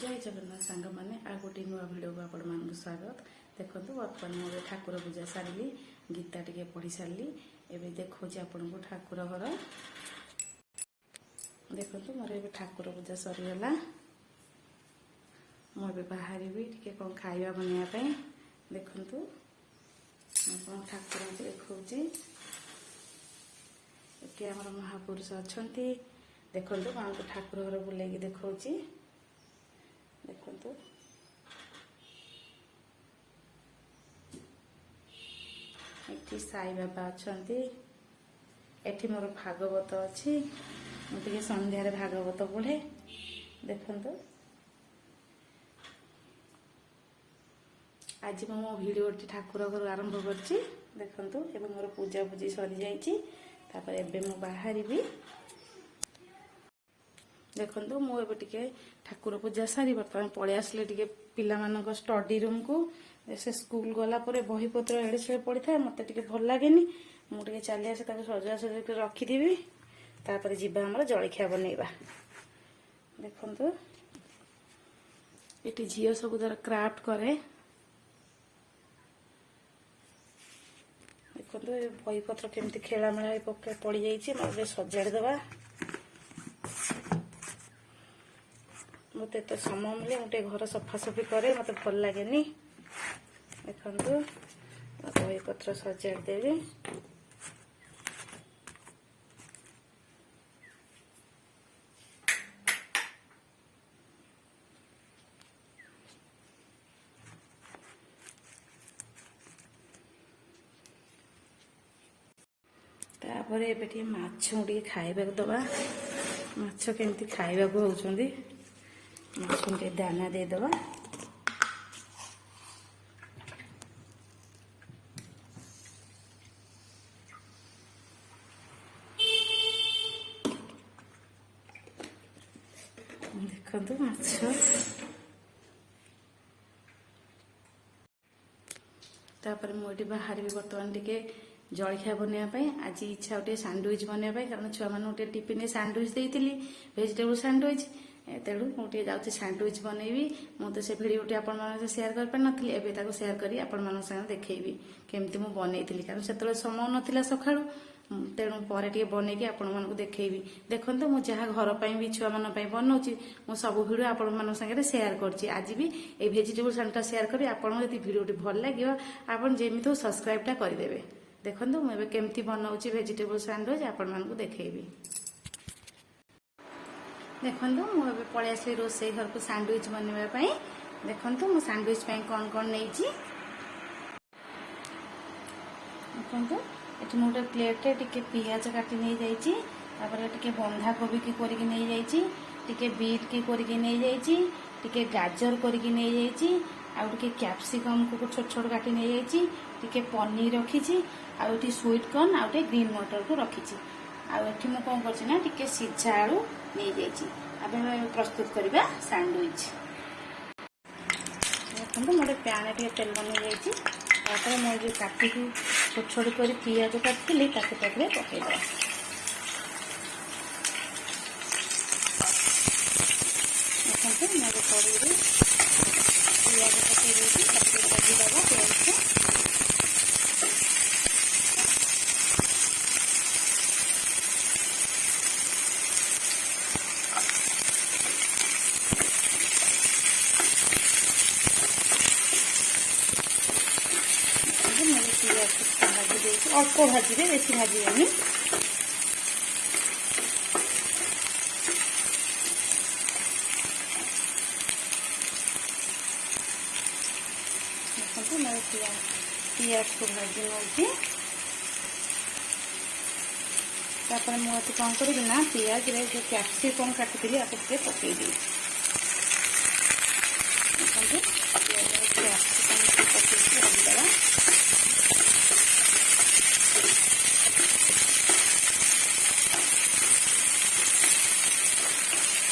जय जगन्नाथ सांग मैंने आ गोटे नुआ भिडियो को आपण मान स्वागत। देखो बर्तमान मुझे ठाकुर पूजा सारे गीता टे पढ़ी सारी एवं देखो आपन को ठाकुर घर देखो मोर ए ठाकुर पूजा सरीगला मुझे बाहर टे कौन खाଇବା बनवाई देखु कौन ठाकुर देखा ये आम महापुरुष अच्छा देखो माँ को ठाकुर घर बुले देखा देखो ये साई बाबा अच्छा एठी मोर भागवत अच्छी मुझे संध्यारे भागवत पढ़े देखु आज मो भिडियो ठाकुर घर आरंभ करछि देखंतु एवं मोर पूजा पूजी सरी जाइछि तापर एबे मो बाहर भी देखंतु मो एबे टिके ठाकुर पूजा सारी बर्तमान पळे आसले टिके पिला मानक स्टडी रूम को से स्कूल गला परे बही पत्र एडे से पड़ी था मते टिके भल लागेनी मु टिके चली आसे ताके सजा सजा के रखी देबी तापर जिबा हमर जळखिया बनेबा देखंतु एटी झियो सब दर क्राफ्ट करे बही पत्र केमती खेलामेला पड़ जाइए सजाड़ दबा मत तो समय मिले मुझे घर सफासफी करे मत भल लगे देखु बही पत्र सजाड़ देवी तापर एबे माछ टे खाइबा दबा माछ केमती खाइबा को होउछंदी माछ टे दाना दे दबा देखंतु माछ तापर मोटी बाहर भी बर्तमान टिके जलखिया बनवाई आज इच्छा गोटे सैंडविच बनवाई कारण छुआ मान गोटे टिफिन सैंडविच देती वेजिटेबल सैंडविच तेणु मुझे जाऊँगी सैंडविच बनैबी मुझे से भिडियो आप सेयार कर पार नी एवं सेयार करी आपण देखी केमती मुझे बनई कारण से समय नाला सका तेणु पर बनईकी आपण मानक देखी देखो मुझे जहाँ घर पर भी छुआ मान बनाऊँगी मुझे सब भिडियो आपण सागे सेयार कर आज भी ये वेजिटेबल सैंडविच सेयार करी आपको यदि भिडियो भल लगे आपड़ जमी हो सब्सक्राइबटा करदे देखो मुझे केमती बनाऊँगी वेजिटेबल सैंडविच आपण मानक देखी देखो मुझे पलि आसली रोसे घर को सैंडविच बनवाई देखो मो सैंडविच कौन कौन नहीं देखो ये मोटे प्लेटे टिके पियाज काटी नहीं जाइए टिके बंधा कोबी की करके नहीं जाइए टिके बीट की करके नहीं जाइए टिके गाजर करके नहीं जाइए आउ टिके कैप्सिकम को छोट छोट काटी नहीं जाइए टिके पनीर रखी आउ स्वीट कॉर्न आउ ग्रीन मटर को रखी आउठी मु कौन करना टिके सीझा आलू नहीं जाइए प्रस्तुत करवा सैंडविच देखो मोटे पैन टे तेल बन जाइए मुझे काटिक छोट छोट कर पियाज काटी पकईदे देखते मोर कड़े पियाज पकई भाजीदबा प्याज को अल्प भाजी बेसी भाजी देखो मैं पियाज को भाजी नौची मुझे कौन करना पियाज जो कैप्सिकम काटी आपको पकई दी कैप्सिकम पकई भाजीदबा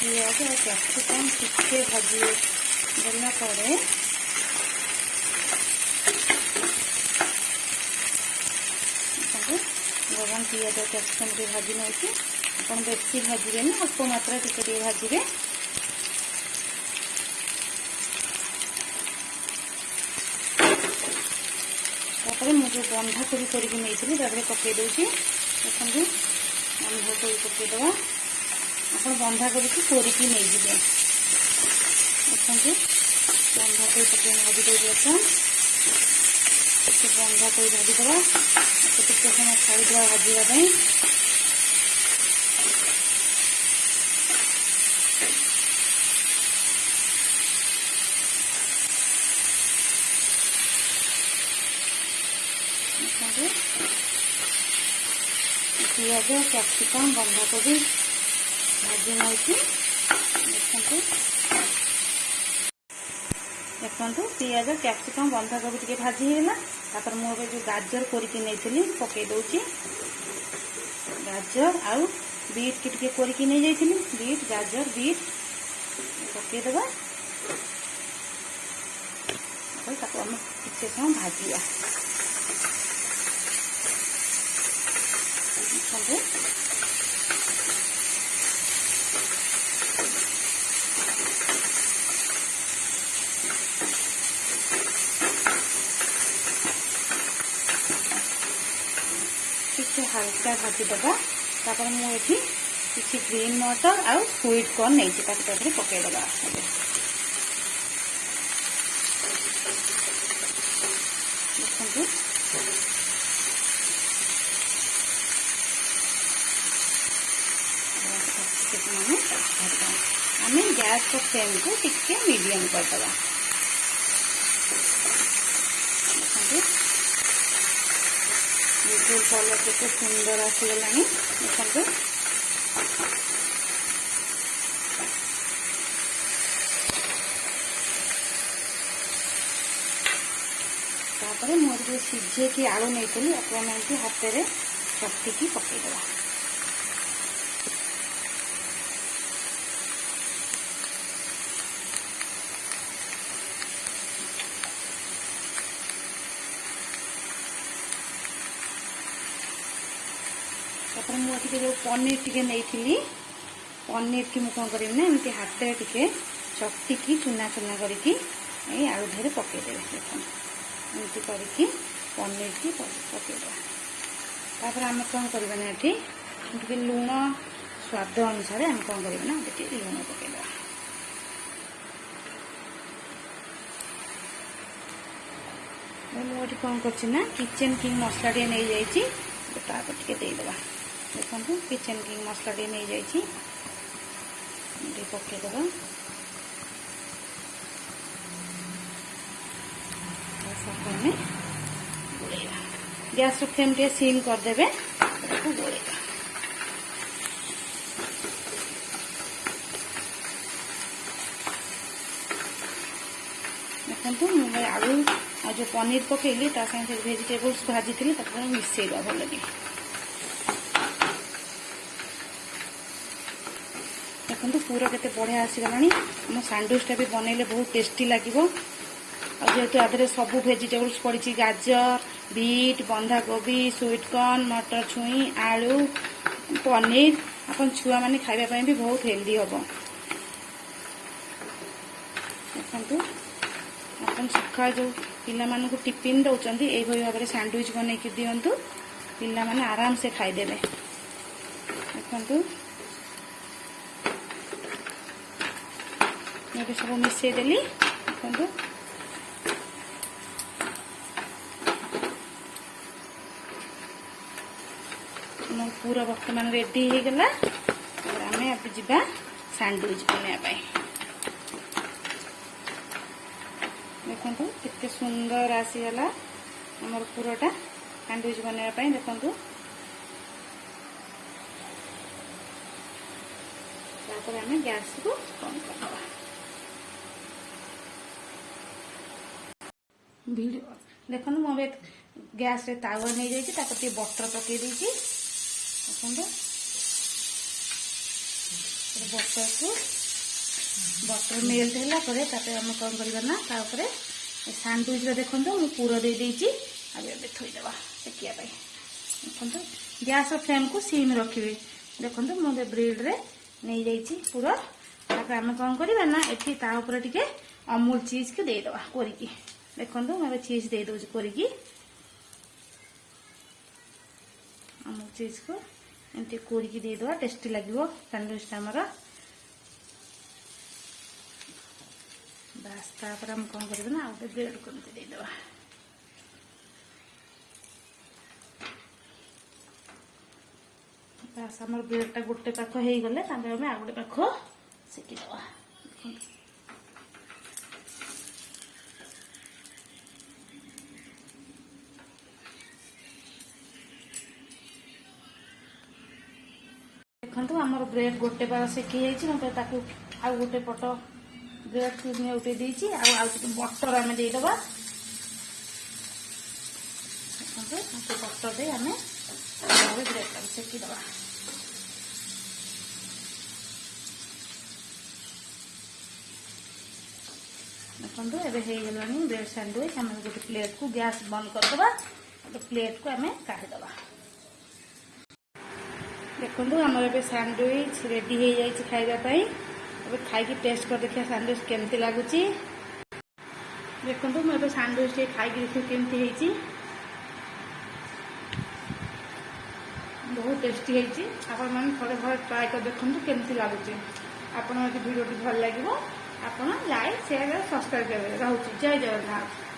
पियाज और कैप्सिकम टिके भाजी देला पड़े गरम पियाज और कैप्सिकम भाजी नौची आप बेसी भाजी अल्प मात्रा टिके भाजी जो बंधाकोबी करके नहीं तापर पकई दूसरी देखो बंधाकोबी पकईदे आप बंधाकोबी को कोरिकी नहीं देखो बंधाकोबी पकई भाजी देवी बंधाकोबी भाजीदे टे समय छाड़ीदा भाजापी पियाज कैप्सिकम बंधाकोबी भाजी नौची देखो पियाज कैप्सिकम बंधाकोबी टे भाजी होगा तापर मुझे जो गाजर कोरिकी नहीं पकई दूची गाजर आउ बीट की टे कोरिकी नहीं जाइली बीट गाजर बीट पकईदे आम टे समय भाजा हल्का भाजीदे तापर मुझे किसी ग्रीन मटर आउ स्वीट कॉर्न नहीं पकईदे देखो आम गैस को फ्लेम को टिके मीडियम करदे देखो कलर केते सुंदर आसीगला देखो तापर मुझे सीझे की आलू नहीं आपको हाथ में चकटिकी पकईदे तापर मुझे जो पनीर टी नहीं पनीर की मुझे कौन करी ना एमती हाथ में टे चकटिकी चूना चूना करके आलू देहरे पकईदे देखो एमती करके पनीर की पकईदे तापर आम कौन करवा ना ये लुण स्वाद अनुसार आम कौन करवा ना लुण पकईदे मुझे कौन कर किचन किंग मसला टे नहीं जाइए तापर टे देदेबा देखो किचन किंग मसला टे नहीं जाइए पकईदे गैस फ्लेम टे सीम करदे गोलेगा देखो मुझे आलू आ जो पनीर पकईली भेजिटेबल्स भाजी थी मिसेगा भल देखो पूरा केते बढ़िया आसीगला आम सैंडविचटा भी बनइले बहुत टेस्टी लगे जेहेतु आधे सब भेजिटेबल्स पड़ी गाजर बीट बंधाकोबी स्वीट कॉर्न मटर छुई आलू पनीर अपन छुआ मैंने खाइबा भी बहुत हेल्दी हम देखो अपन सका जो पिला मानू टिफिन दौरान यही भाव में सैंडविच बन दिंतु पिला माने आराम से खाईदेवे देखो मुझे सब मिसेदेली देखो पूरा बर्तमान रेडी हो गला आम अब जा सैंडविच बनवाई देखो कितने सुंदर आसीगला आमर पूराटा सैंडविच बनवाई देखो आम गैस को बंद कर वीडियो देखो मुझे गैस रे तावा नहीं जाइए बटर पकई देखो बटर को बटर मेल्ट है आम कौन करना सैंडविच देखो मुझे पूरा दे देती अब थोदेवा टेकिया देखो गैस फ्लेम को सीम रखी देखो मुझे ब्रेड रे नहीं जाइए पूरा आम कौन करवा ना ये टे अमूल चीज के देदेवा कोरिकी देखो मैं चीज दे दूँ कोरिकी अमूल चीज को एमती कोरिकी देदेवा टेस्टी लगे सैंडविच आमर बास तापर हम कौन करना आ गए ब्रेड को देदेवा बास आम ब्रेडटा गोटे पाख हो गले आम आ गोटे पाख सेकीदेवा देखो आमर ब्रेड गोटे पाख सेकी जाइए आउ गोटे पट ब्रेड क्रीम उठे देती बटर आम देदेवा देखो बटर दे आम ब्रेड टाइम सेकीदेवा देखो एवं ब्रेड सैंडविच आम गोटे प्लेट को गैस बंद करदे गोटे प्लेट को आम काढ़ीदेवा देखो आमर ए सैंडविच रेडी हो जाए खावाई अब खाई टेस्ट कर देखिए सैंडविच केमती लगुच देखो मुझे सैंडविच खाई देखिए केमती बहुत टेस्टी है आपण मैंने थोड़े थोड़े ट्राए कर देखो केमती लगुच आपड़ भिडियो भल लगे आप लाइक शेयर सब्सक्राइब करेंगे रोचे जय जगन्नाथ।